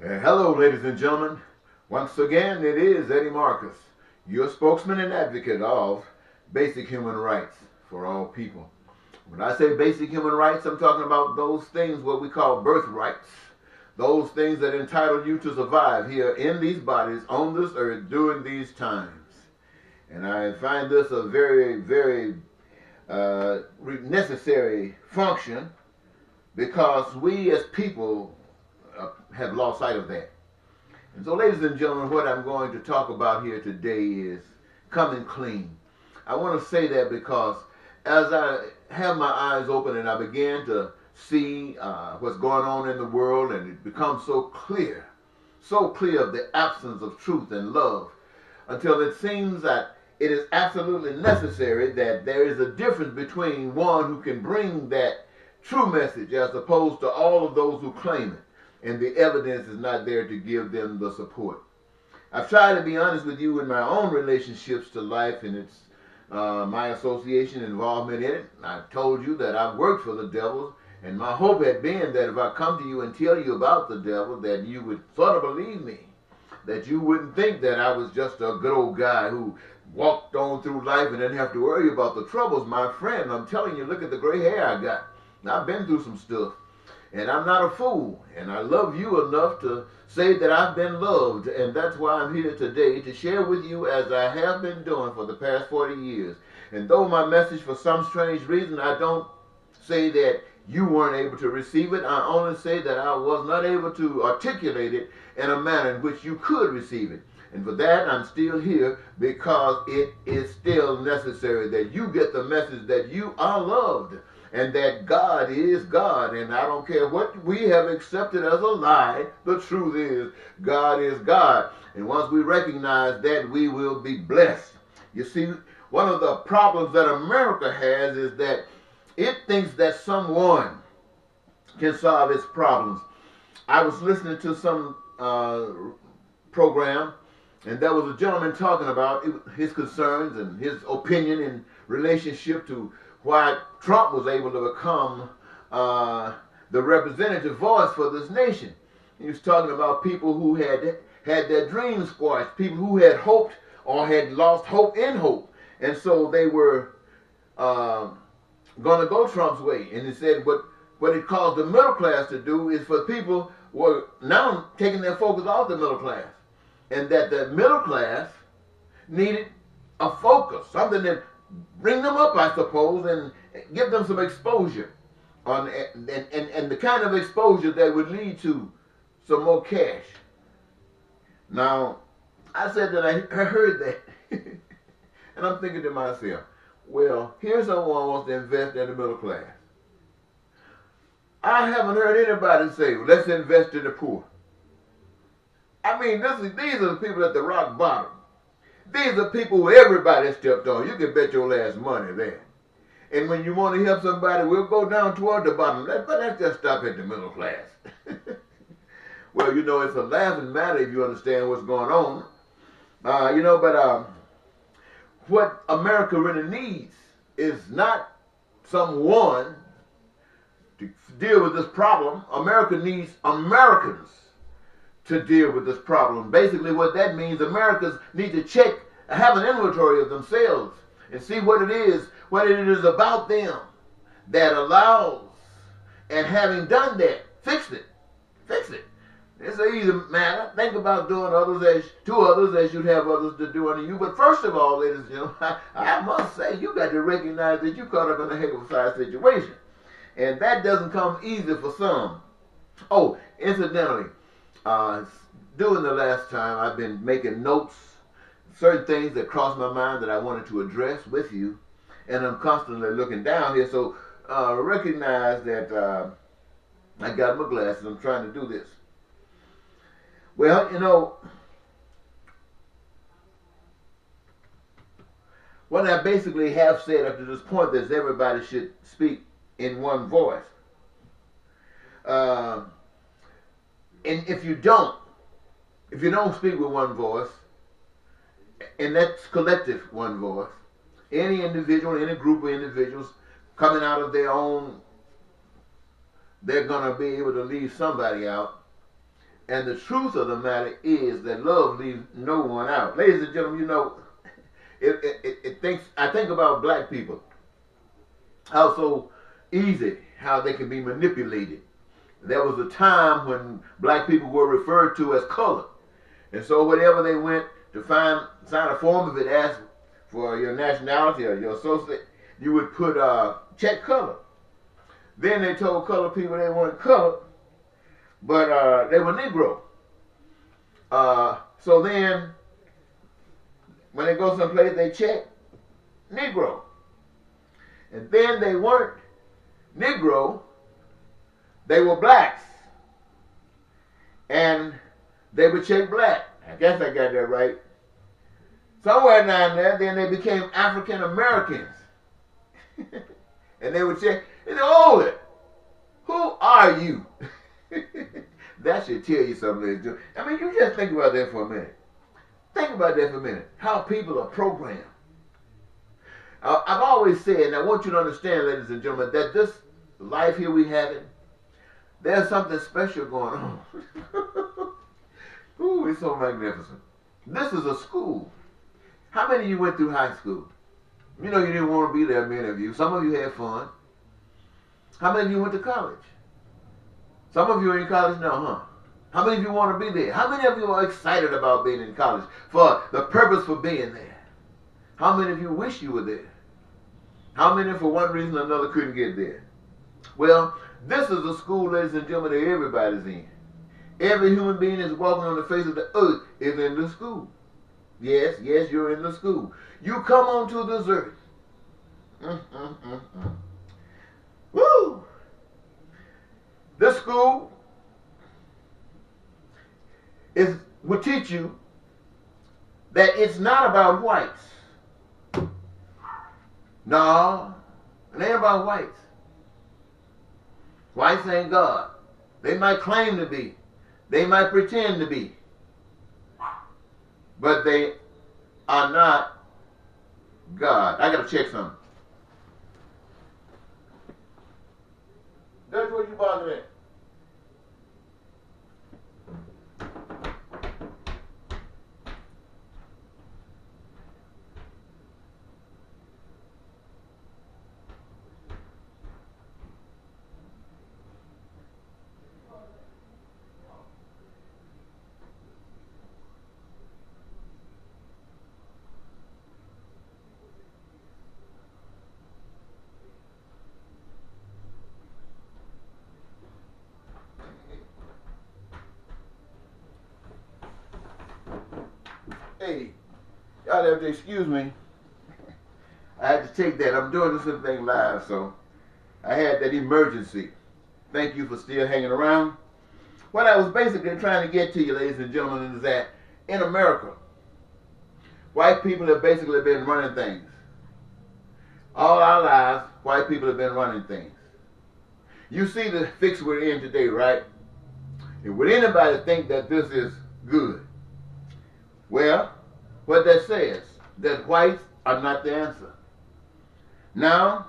Hello, ladies and gentlemen. Once again, it is Eddie Marcus, your spokesman and advocate of basic human rights for all people. When I say basic human rights, I'm talking about those things what we call birthrights. Those things that entitle you to survive here in these bodies on this earth during these times. And I find this a very, very necessary function because we as people have lost sight of that. And so, ladies and gentlemen, what I'm going to talk about here today is coming clean. I want to say that because as I have my eyes open and I began to see what's going on in the world, and it becomes so clear of the absence of truth and love, until it seems that it is absolutely necessary that there is a difference between one who can bring that true message as opposed to all of those who claim it and the evidence is not there to give them the support. I've tried to be honest with you in my own relationships to life and its my association involvement in it. I've told you that I've worked for the devil, and my hope had been that if I come to you and tell you about the devil, that you would sort of believe me, that you wouldn't think that I was just a good old guy who walked on through life and didn't have to worry about the troubles. My friend, I'm telling you, look at the gray hair I got. I've been through some stuff. And I'm not a fool, and I love you enough to say that I've been loved, and that's why I'm here today to share with you as I have been doing for the past 40 years. And though my message, for some strange reason, I don't say that you weren't able to receive it, I only say that I was not able to articulate it in a manner in which you could receive it. And for that, I'm still here because it is still necessary that you get the message that you are loved and that God is God. And I don't care what we have accepted as a lie, the truth is God is God. And once we recognize that, we will be blessed. You see, one of the problems that America has is that it thinks that someone can solve its problems. I was listening to some program, and there was a gentleman talking about his concerns and his opinion in relationship to why Trump was able to become the representative voice for this nation. He was talking about people who had their dreams squashed, people who had hoped or had lost hope in hope. And so they were going to go Trump's way. And he said what it caused the middle class to do is for people were now taking their focus off the middle class. And that the middle class needed a focus, something that bring them up, I suppose, and give them some exposure on and the kind of exposure that would lead to some more cash. Now, I said that I heard that, and I'm thinking to myself, well, here's someone who wants to invest in the middle class. I haven't heard anybody say, well, let's invest in the poor. I mean, these are the people at the rock bottom. These are people who everybody stepped on. You can bet your last money there. And when you want to help somebody, we'll go down toward the bottom. But let's just stop at the middle class. Well, it's a laughing matter if you understand what's going on. But what America really needs is not someone to deal with this problem. America needs Americans to deal with this problem. Basically what that means, Americans need to have an inventory of themselves and see what it is about them that allows, and having done that, fix it. It's an easy matter. Think about doing to others as you'd have others to do unto you. But first of all, ladies and gentlemen, I must say, you got to recognize that you're caught up in a heck of a side situation. And that doesn't come easy for some. Oh, incidentally, during the last time, I've been making notes, certain things that crossed my mind that I wanted to address with you, and I'm constantly looking down here, so recognize that I got my glasses, I'm trying to do this. Well, what I basically have said up to this point is everybody should speak in one voice. And if you don't speak with one voice, and that's collective one voice, any individual, any group of individuals coming out of their own, they're going to be able to leave somebody out. And the truth of the matter is that love leaves no one out. Ladies and gentlemen, you know, I think about black people, how so easy, how they can be manipulated. There was a time when black people were referred to as colored. And so whenever they went to sign a form, if it asked for your nationality or your associate, you would put check color. Then they told colored people they weren't colored, but they were Negro. So then when they go someplace, they check Negro. And then they weren't Negro, they were blacks. And they would check black. I guess I got that right. Somewhere down there, then they became African Americans. And they would check, and oh, who are you? That should tell you something. I mean, you just think about that for a minute. Think about that for a minute. How people are programmed. I've always said, and I want you to understand, ladies and gentlemen, that this life here we have it, there's something special going on. Ooh, it's so magnificent. This is a school. How many of you went through high school? You know you didn't want to be there, many of you. Some of you had fun. How many of you went to college? Some of you are in college now, huh? How many of you want to be there? How many of you are excited about being in college for the purpose for being there? How many of you wish you were there? How many, for one reason or another, couldn't get there? Well, this is a school, ladies and gentlemen, that everybody's in. Every human being that's walking on the face of the earth is in the school. Yes, yes, you're in the school. You come onto this earth. Woo! This school will teach you that it's not about whites. No, it ain't about whites. Whites ain't God. They might claim to be. They might pretend to be. But they are not God. I gotta check something. That's what you bothering at. Hey, y'all have to excuse me. I had to take that. I'm doing this thing live, so I had that emergency. Thank you for still hanging around. What I was basically trying to get to you, ladies and gentlemen, is that in America, white people have basically been running things. All our lives, white people have been running things. You see the fix we're in today, right? And would anybody think that this is good? Well, what that says, that whites are not the answer. Now,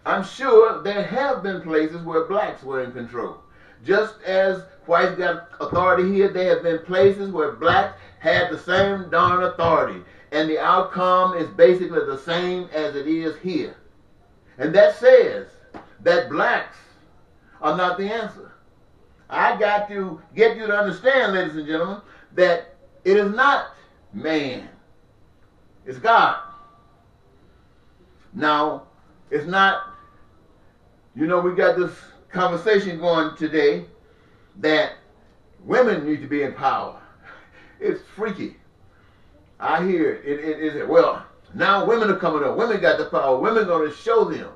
I'm sure there have been places where blacks were in control. Just as whites got authority here, there have been places where blacks had the same darn authority. And the outcome is basically the same as it is here. And that says that blacks are not the answer. I got to get you to understand, ladies and gentlemen, that it is not man. It's God. Now, it's not, you know, we got this conversation going today that women need to be in power. It's freaky. I hear it. Well, now women are coming up. Women got the power. Women are going to show them.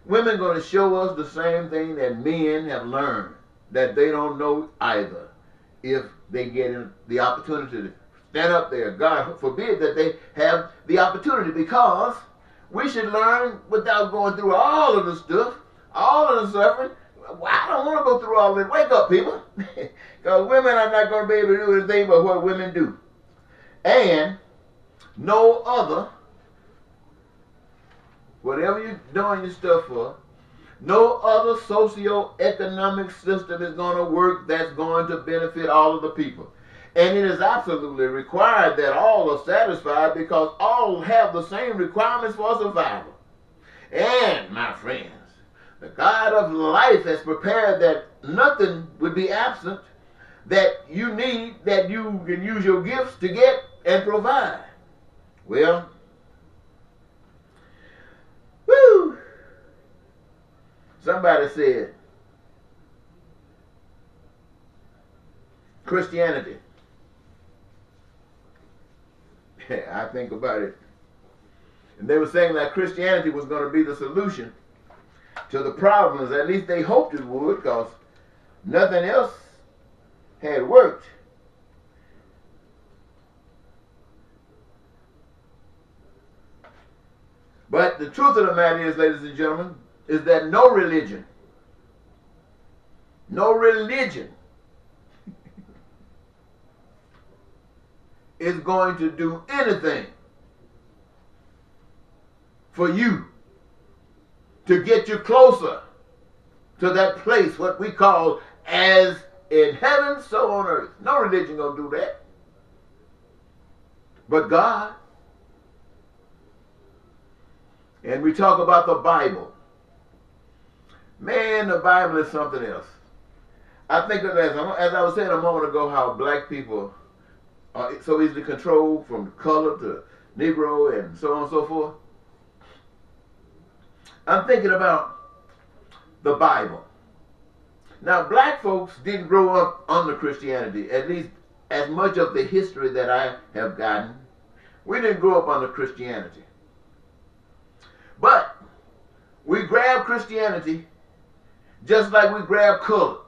Women are going to show us the same thing that men have learned, that they don't know either, if they get the opportunity to stand up there. God forbid that they have the opportunity, because we should learn without going through all of the stuff, all of the suffering. I don't want to go through all this. Wake up, people. Because women are not going to be able to do anything but what women do. And no other, whatever you're doing your stuff for, No other socio-economic system is going to work that's going to benefit all of the people. And it is absolutely required that all are satisfied because all have the same requirements for survival. And, my friends, the God of life has prepared that nothing would be absent that you need, that you can use your gifts to get and provide. Well, woo! Somebody said, Christianity. I think about it. And they were saying that Christianity was going to be the solution to the problems. At least they hoped it would, because nothing else had worked. But the truth of the matter is, ladies and gentlemen, is that no religion is going to do anything for you to get you closer to that place, what we call as in heaven, so on earth. No religion gonna do that. But God. And we talk about the Bible. Man, the Bible is something else. I think of as I was saying a moment ago, how black people are so easily controlled from color to Negro and so on and so forth. I'm thinking about the Bible. Now, black folks didn't grow up under Christianity, at least as much of the history that I have gotten. We didn't grow up under Christianity. But we grabbed Christianity just like we grabbed color.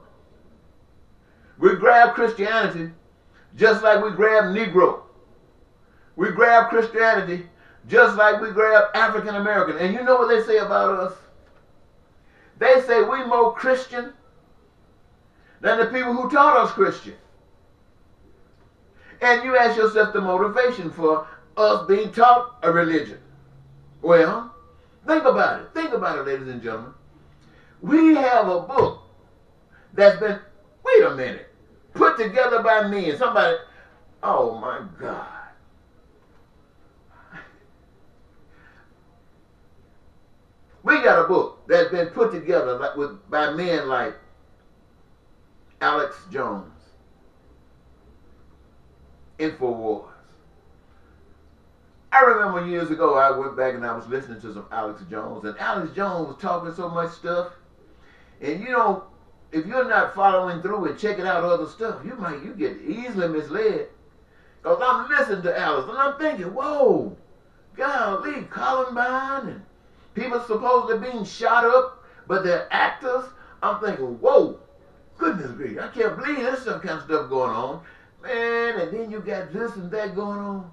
We grabbed Christianity just like we grabbed Negro. We grabbed Christianity just like we grabbed African American. And you know what they say about us? They say we more Christian than the people who taught us Christian. And you ask yourself the motivation for us being taught a religion. Well, think about it. Think about it, ladies and gentlemen. We have a book that's been, wait a minute, put together by men. Somebody, oh my God. We got a book that's been put together by men like Alex Jones, InfoWars. I remember years ago I went back and I was listening to some Alex Jones, and Alex Jones was talking so much stuff. And you know, if you're not following through and checking out other stuff, you get easily misled. Because I'm listening to Alex and I'm thinking, whoa, golly, Columbine and people supposedly being shot up, but they're actors. I'm thinking, whoa, goodness gracious, I can't believe there's some kind of stuff going on. Man, and then you got this and that going on.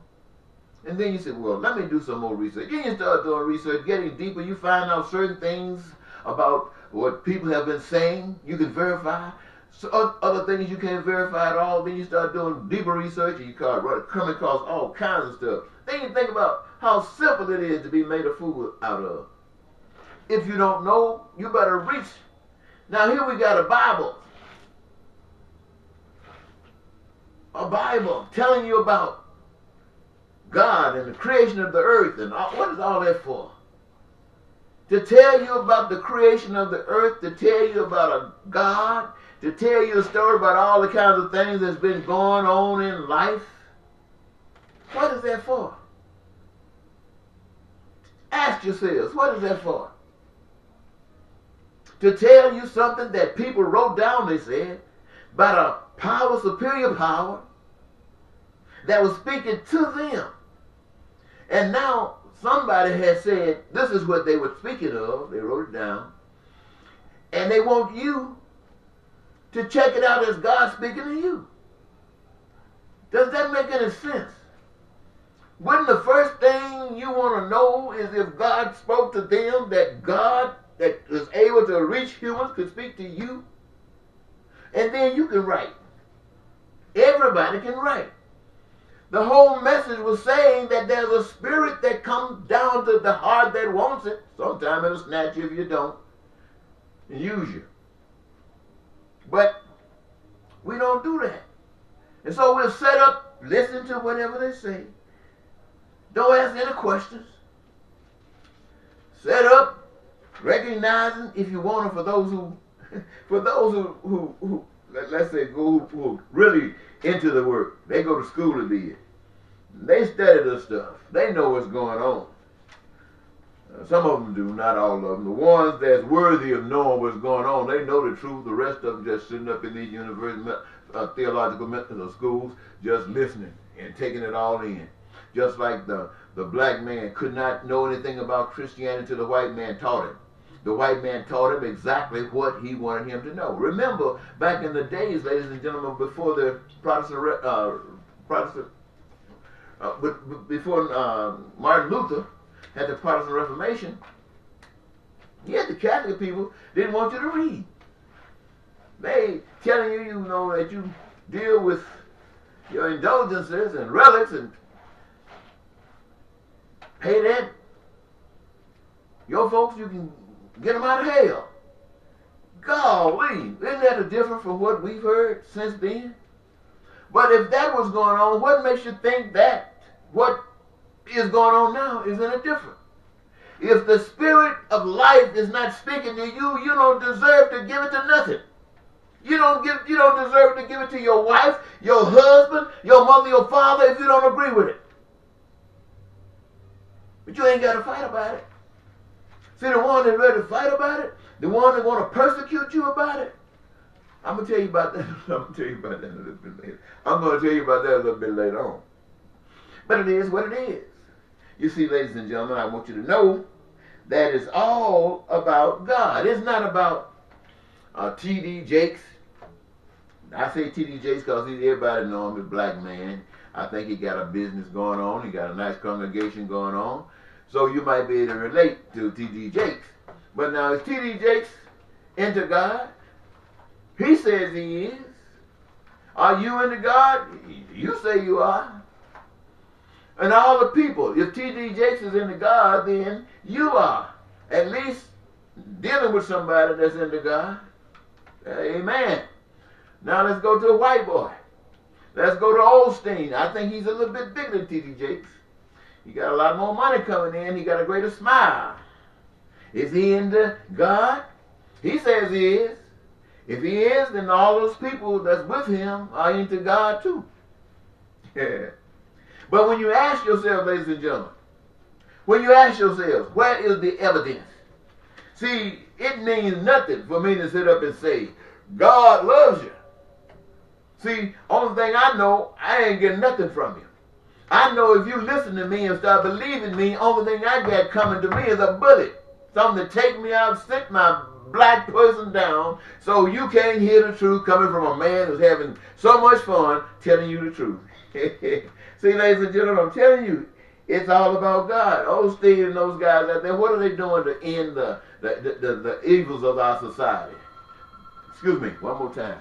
And then you say, well, let me do some more research. Then you start doing research, getting deeper. You find out certain things about what people have been saying. You can verify. So other things you can't verify at all. Then you start doing deeper research and you come across all kinds of stuff. Then you think about how simple it is to be made a fool out of. If you don't know, you better reach. Now here we got a Bible. A Bible telling you about God and the creation of the earth. And what is all that for? To tell you about the creation of the earth, to tell you about a God, to tell you a story about all the kinds of things that's been going on in life. What is that for? Ask yourselves, what is that for? To tell you something that people wrote down, they said, about a power, superior power, that was speaking to them. And now somebody has said, this is what they were speaking of. They wrote it down. And they want you to check it out as God speaking to you. Does that make any sense? Wouldn't the first thing you want to know is if God spoke to them, that God that is able to reach humans could speak to you? And then you can write. Everybody can write. The whole message was saying that there's a spirit that comes down to the heart that wants it. Sometime it'll snatch you if you don't. and use you. But we don't do that. And so we'll set up, listen to whatever they say. Don't ask any questions. Set up, recognizing if you want them for those who let's say who really into the work. They go to school to be it. They study the stuff. They know what's going on. Some of them do, not all of them. The ones that's worthy of knowing what's going on, they know the truth. The rest of them just sitting up in these university theological schools, just listening and taking it all in. Just like the black man could not know anything about Christianity until the white man taught him. The white man taught him exactly what he wanted him to know. Remember, back in the days, ladies and gentlemen, before the before Martin Luther had the Protestant Reformation, yet the Catholic people didn't want you to read. They telling you, you know, that you deal with your indulgences and relics and pay that. Your folks, you can get them out of hell. Golly, isn't that a difference from what we've heard since then? But if that was going on, what makes you think that what is going on now is any different? If the spirit of life is not speaking to you, you don't deserve to give it to nothing. You don't deserve to give it to your wife, your husband, your mother, your father if you don't agree with it. But you ain't got to fight about it. See, the one that's ready to fight about it, the one that want to persecute you about it, I'm going to tell you about that. I'm going to tell you about that a little bit later. I'm going to tell you about that a little bit later on. But it is what it is. You see, ladies and gentlemen, I want you to know that it's all about God. It's not about T.D. Jakes. I say T.D. Jakes because everybody know him, a black man. I think he got a business going on. He got a nice congregation going on. So you might be able to relate to T.D. Jakes. But now, is T.D. Jakes into God? He says he is. Are you into God? You say you are. And all the people, if T.D. Jakes is into God, then you are. At least dealing with somebody that's into God. Amen. Now let's go to the white boy. Let's go to Osteen. I think he's a little bit bigger than T.D. Jakes. He got a lot more money coming in. He got a greater smile. Is he into God? He says he is. If he is, then all those people that's with him are into God too. Yeah. But when you ask yourself, ladies and gentlemen, when you ask yourselves, where is the evidence? See, it means nothing for me to sit up and say, God loves you. See, only thing I know, I ain't getting nothing from you. I know if you listen to me and start believing me, only thing I got coming to me is a bullet. Something to take me out, sit my black person down, so you can't hear the truth coming from a man who's having so much fun telling you the truth. See, ladies and gentlemen, I'm telling you, it's all about God. Osteen and those guys out there, what are they doing to end the evils of our society? Excuse me, one more time.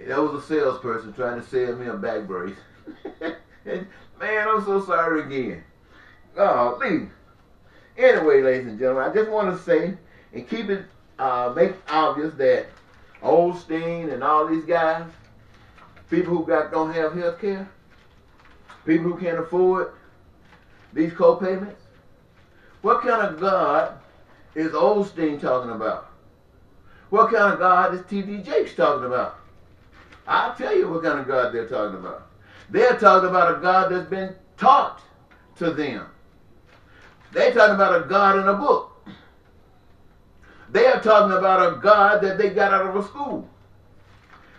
That was a salesperson trying to sell me a back brace. And, man, I'm so sorry again. Golly. Anyway, ladies and gentlemen, I just want to say and keep it, make obvious that Osteen and all these guys, people who don't have health care, people who can't afford these co-payments, what kind of God is Osteen talking about? What kind of God is T.D. Jakes talking about? I'll tell you what kind of God they're talking about. They're talking about a God that's been taught to them. They're talking about a God in a book. They are talking about a God that they got out of a school.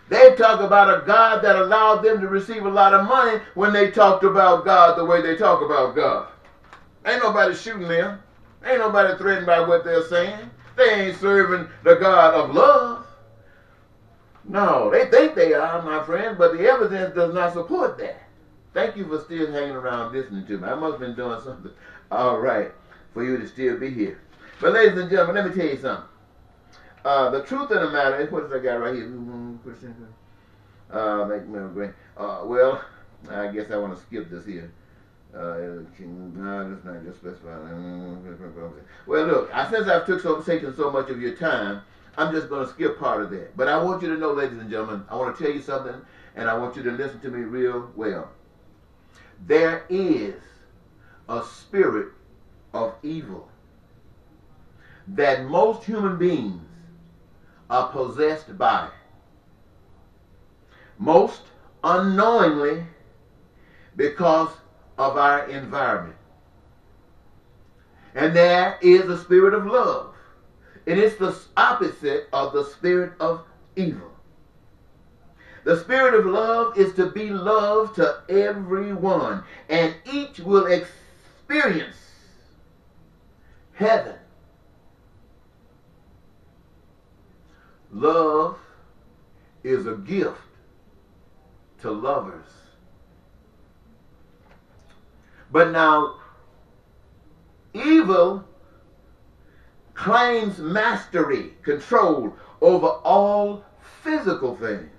They talk about a God that allowed them to receive a lot of money when they talked about God the way they talk about God. Ain't nobody shooting them. Ain't nobody threatened by what they're saying. They ain't serving the God of love. No, they think they are, my friend, but the evidence does not support that. Thank you for still hanging around listening to me. I must have been doing something all right for you to still be here. But ladies and gentlemen, let me tell you something. The truth of the matter is, what does I got right here? Make me agree. Well, I guess I want to skip this here. It's not just specified. Well, look, since I've taken so much of your time, I'm just going to skip part of that. But I want you to know, ladies and gentlemen, I want to tell you something, and I want you to listen to me real well. There is a spirit of evil that most human beings are possessed by. Most unknowingly because of our environment. And there is a spirit of love. And it's the opposite of the spirit of evil. The spirit of love is to be love to everyone, and each will experience heaven. Love is a gift to lovers. But now, evil claims mastery, control over all physical things.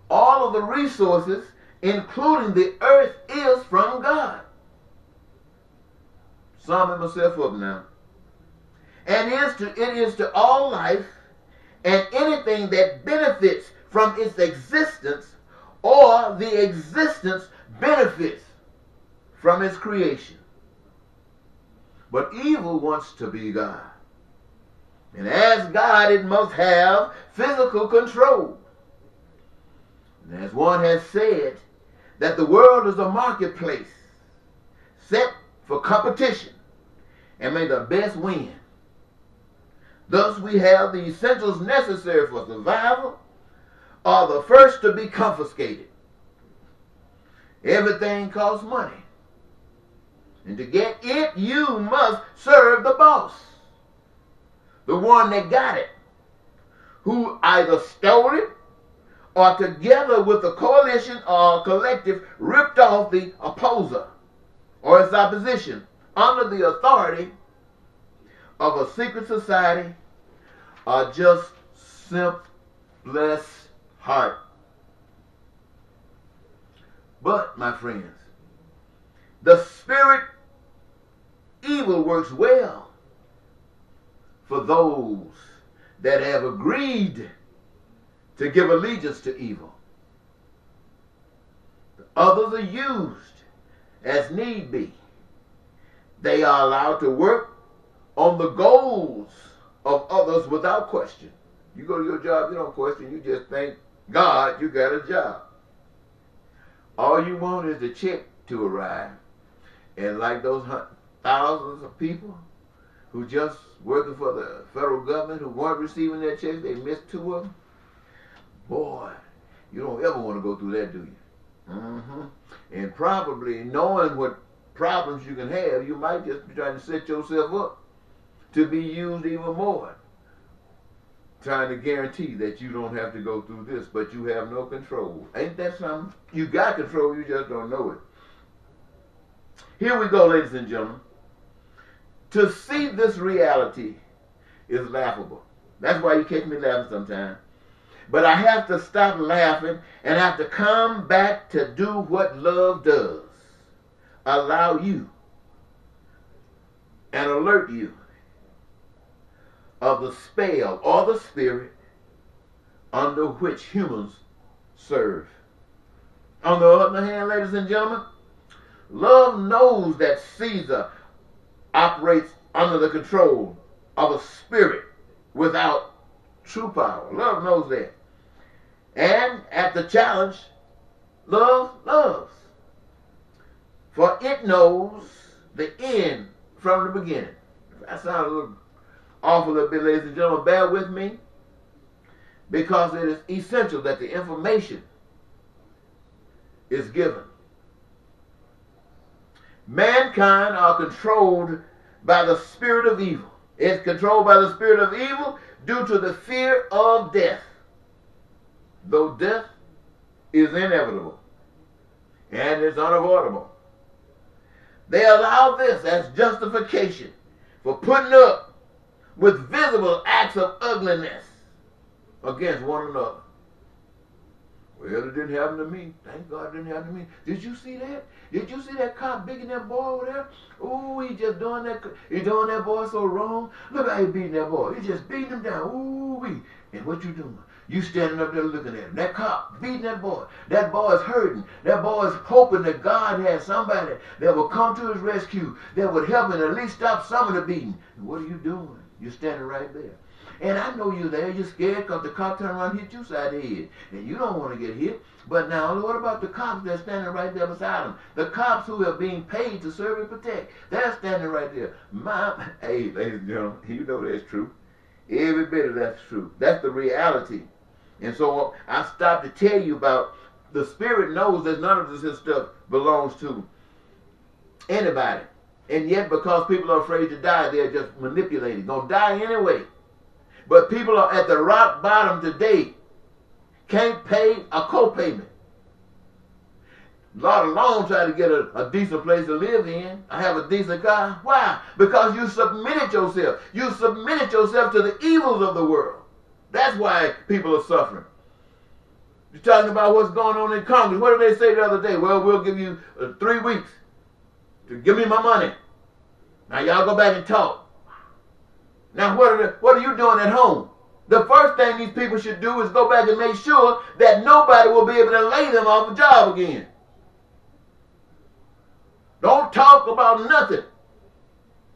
All of the resources, including the earth, is from God. Summing myself up now. And it is to all life and anything that benefits from its existence, or the existence benefits from its creation. But evil wants to be God. And as God, it must have physical control. And as one has said, that the world is a marketplace set for competition, and may the best win. Thus we have the essentials necessary for survival are the first to be confiscated. Everything costs money. And to get it, you must serve the boss. The one that got it. Who either stole it or together with a coalition or a collective ripped off the opposer or its opposition under the authority of a secret society or just simplest heart. But, my friends, the spirit evil works well for those that have agreed to give allegiance to evil. The others are used as need be. They are allowed to work on the goals of others without question. You go to your job, you don't question, you just thank God you got a job. All you want is the check to arrive. And like those thousands of people who just working for the federal government who weren't receiving their checks, they missed 2 of them. Boy, you don't ever want to go through that, do you? And probably knowing what problems you can have, you might just be trying to set yourself up to be used even more. Trying to guarantee that you don't have to go through this, but you have no control. Ain't that something? You got control, you just don't know it. Here we go, ladies and gentlemen. To see this reality is laughable. That's why you catch me laughing sometimes. But I have to stop laughing and have to come back to do what love does. Allow you and alert you of the spell or the spirit under which humans serve. On the other hand, ladies and gentlemen, love knows that Caesar operates under the control of a spirit without true power. Love knows that. And at the challenge, love loves. For it knows the end from the beginning. If I sound a little off a little bit, ladies and gentlemen, bear with me, because it is essential that the information is given. Mankind are controlled by the spirit of evil. It's controlled by the spirit of evil due to the fear of death. Though death is inevitable and it's unavoidable, they allow this as justification for putting up with visible acts of ugliness against one another. Well, it didn't happen to me. Thank God it didn't happen to me. Did you see that? Did you see that cop beating that boy over there? Ooh, he just doing that. He doing that boy so wrong. Look how he beating that boy. He just beating him down. Ooh wee. And what you doing? You standing up there looking at him. That cop beating that boy. That boy is hurting. That boy is hoping that God has somebody that will come to his rescue, that would help him at least stop some of the beating. And what are you doing? You're standing right there. And I know you're there. You're scared because the cop turned around and hit you side of the head. And you don't want to get hit. But now, what about the cops that's standing right there beside them? The cops who are being paid to serve and protect. They're standing right there. Hey, ladies and gentlemen, you know that's true. Every bit of that's true. That's the reality. And so I stopped to tell you about the Spirit knows that none of this stuff belongs to anybody. And yet, because people are afraid to die, they're just manipulating. Gonna die anyway. But people are at the rock bottom today. Can't pay a co-payment. Let alone try to get a decent place to live in. I have a decent car. Why? Because you submitted yourself. You submitted yourself to the evils of the world. That's why people are suffering. You're talking about what's going on in Congress. What did they say the other day? Well, we'll give you 3 weeks to give me my money. Now y'all go back and talk. Now what are you doing at home? The first thing these people should do is go back and make sure that nobody will be able to lay them off a job again. Don't talk about nothing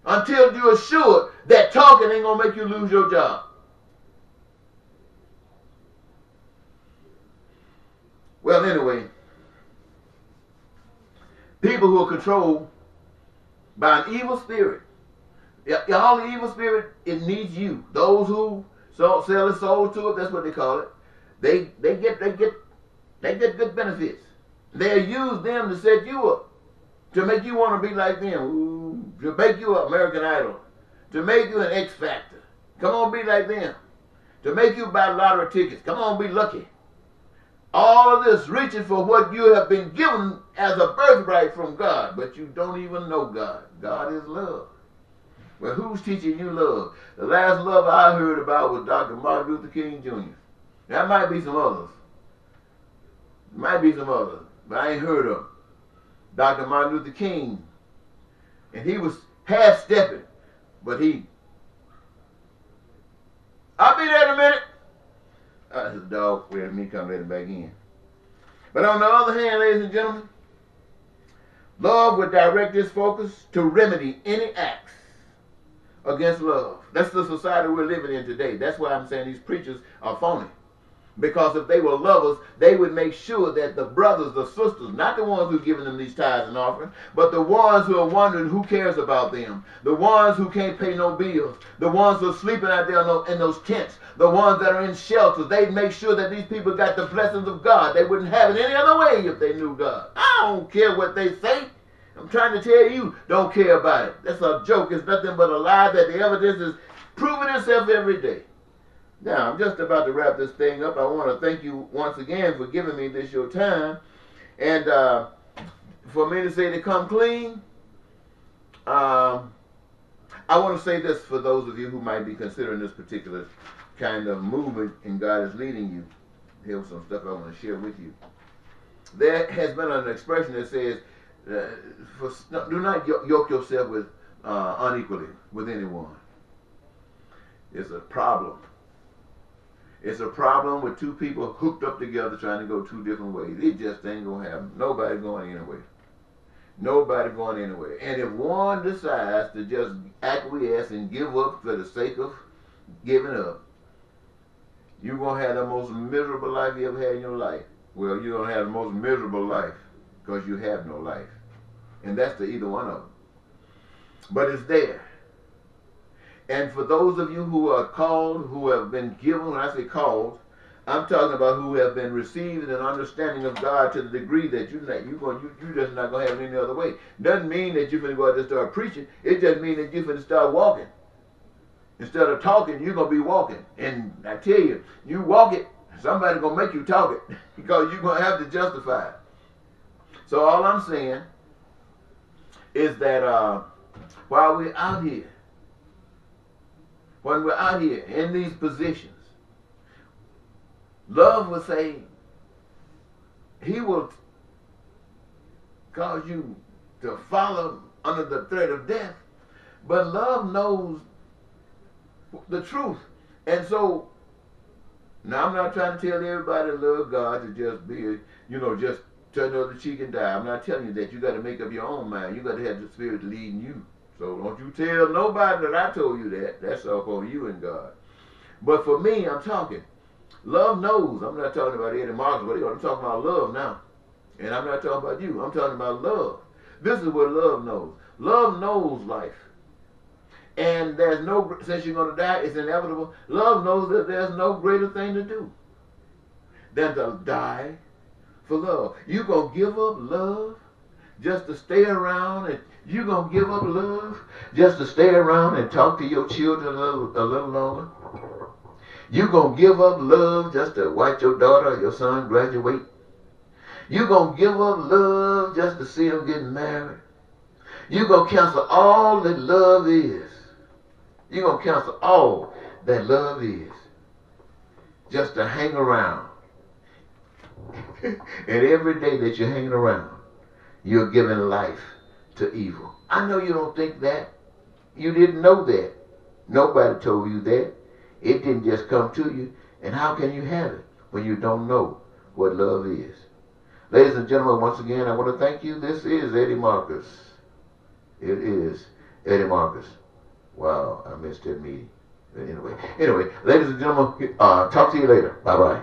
until you're sure that talking ain't going to make you lose your job. Well, anyway, people who are controlled by an evil spirit, all the evil spirit, it needs you. Those who sell their souls to it, that's what they call it. They get good benefits. They'll use them to set you up, to make you want to be like them. Ooh, to make you an American Idol, to make you an X Factor. Come on, be like them. To make you buy lottery tickets. Come on, be lucky. All of this reaching for what you have been given as a birthright from God, but you don't even know God. God is love. Well, who's teaching you love? The last love I heard about was Dr. Martin Luther King Jr. There might be some others. But I ain't heard of Dr. Martin Luther King. And he was half-stepping, but I'll be there in a minute. That's a dog waiting me come let it back in. But on the other hand, ladies and gentlemen, love would direct its focus to remedy any acts against love. That's the society we're living in today. That's why I'm saying these preachers are phony. Because if they were lovers, they would make sure that the brothers, the sisters, not the ones who are giving them these tithes and offerings, but the ones who are wondering who cares about them, the ones who can't pay no bills, the ones who are sleeping out there in those tents, the ones that are in shelters, they'd make sure that these people got the blessings of God. They wouldn't have it any other way if they knew God. I don't care what they say. I'm trying to tell you, don't care about it. That's a joke. It's nothing but a lie that the evidence is proving itself every day. Now, I'm just about to wrap this thing up. I want to thank you once again for giving me this your time. And for me to say to come clean, I want to say this for those of you who might be considering this particular kind of movement and God is leading you. Here's some stuff I want to share with you. There has been an expression that says, do not yoke yourself with unequally with anyone. It's a problem. It's a problem with two people hooked up together trying to go two different ways. It just ain't going to happen. Nobody going anywhere. Nobody going anywhere. And if one decides to just acquiesce and give up for the sake of giving up, you're going to have the most miserable life you ever had in your life. Well, you're going to have the most miserable life because you have no life. And that's to either one of them. but it's there. And for those of you who are called, who have been given, when I say called, I'm talking about who have been received an understanding of God to the degree that you just not gonna have it any other way. Doesn't mean that you're gonna go out there and start preaching. It just means that you're gonna start walking. Instead of talking, you're gonna be walking. And I tell you, you walk it, somebody gonna make you talk it because you're gonna have to justify it. So all I'm saying is that while we're out here, when we're out here in these positions, love will say, he will cause you to follow under the threat of death. But love knows the truth. And so, now I'm not trying to tell everybody to love God to just be, just turn the other cheek and die. I'm not telling you that. You got to make up your own mind. You got to have the Spirit leading you. So don't you tell nobody that I told you that. That's all for you and God. But for me, I'm talking. Love knows. I'm not talking about Eddie Marcus, but I'm talking about love now. And I'm not talking about you. I'm talking about love. This is what love knows. Love knows life. And there's no, since you're going to die, it's inevitable. Love knows that there's no greater thing to do than to die for love. You're going to give up love just to stay around, and you're going to give up love just to stay around and talk to your children a little longer. You're going to give up love just to watch your daughter or your son graduate. You're going to give up love just to see them get married. You're going to cancel all that love is. You're going to cancel all that love is just to hang around. And every day that you're hanging around, you're giving life to evil. I know you don't think that. You didn't know that. Nobody told you that. It didn't just come to you. And how can you have it when you don't know what love is? Ladies and gentlemen, once again, I want to thank you. This is Eddie Marcus. It is Eddie Marcus. Wow, I missed that meeting. But anyway, ladies and gentlemen, talk to you later. Bye-bye.